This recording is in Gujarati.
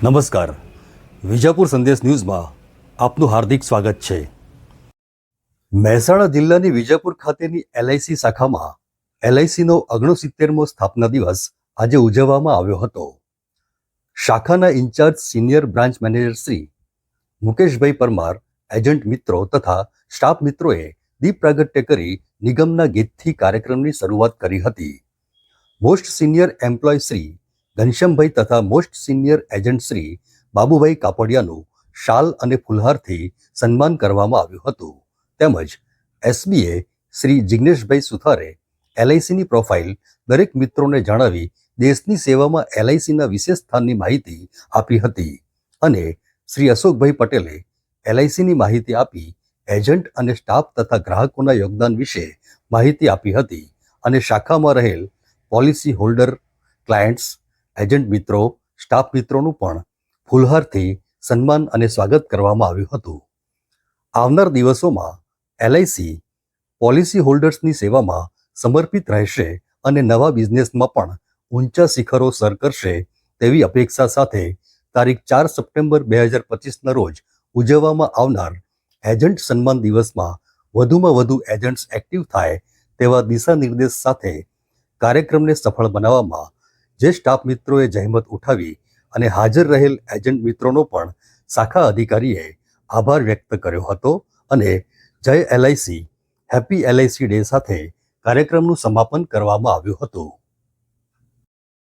નમસ્કાર, વિજાપુર સંદેશ ન્યૂઝમાં આપનું હાર્દિક સ્વાગત છે. મહેસાણા જિલ્લાની વિજાપુર ખાતેની એલઆઈસી શાખામાં એલઆઈસીનો 69મો સ્થાપના દિવસ આજે ઉજવવામાં આવ્યો હતો. શાખાના incharge senior branch manager Shri Mukeshbhai Parmar, agent મિત્રો તથા સ્ટાફ મિત્રોએ દીપ પ્રાગટ્ય કરી નિગમના ગીતથી કાર્યક્રમની શરૂઆત કરી હતી. Most senior employee Shri Ghanshyambhai તથા most senior agent Shri Babubhai કાપડિયાનું શાલ અને ફુલહારથી સન્માન કરવામાં આવ્યું હતું. તેમજ એસબીએ શ્રી જિગ્નેશભાઈ સુથારે એલઆઈસીની પ્રોફાઇલ દરેક મિત્રોને જણાવી દેશની સેવામાં એલઆઈસીના વિશેષ સ્થાનની માહિતી આપી હતી અને શ્રી અશોકભાઈ પટેલે એલઆઈસીની માહિતી આપી એજન્ટ અને સ્ટાફ તથા ગ્રાહકોના યોગદાન વિશે માહિતી આપી હતી અને શાખામાં રહેલ પોલિસી હોલ્ડર, ક્લાયન્ટ્સ, એજન્ટ મિત્રો, સ્ટાફ મિત્રોનું પણ ફુલહારથી સન્માન અને સ્વાગત કરવામાં આવ્યું હતું. આવનાર દિવસોમાં એલઆઈસી પોલિસી હોલ્ડર્સની સેવામાં સમર્પિત રહેશે અને નવા બિઝનેસમાં પણ ઊંચા શિખરો સર કરશે તેવી અપેક્ષા સાથે તારીખ 4 સપ્ટેમ્બર 2025ના રોજ ઉજવવામાં આવનાર એજન્ટ સન્માન દિવસમાં વધુમાં વધુ એજન્ટ્સ એક્ટિવ થાય તેવા દિશા નિર્દેશ સાથે કાર્યક્રમને સફળ બનાવવામાં જે સ્ટાફ મિત્રોએ જહેમત ઉઠાવી અને હાજર રહેલ એજન્ટ મિત્રોનો પણ શાખા અધિકારીએ આભાર વ્યક્ત કર્યો હતો અને જય એલઆઈસી, હેપી એલઆઈસી ડે સાથે કાર્યક્રમનું સમાપન કરવામાં આવ્યું હતું.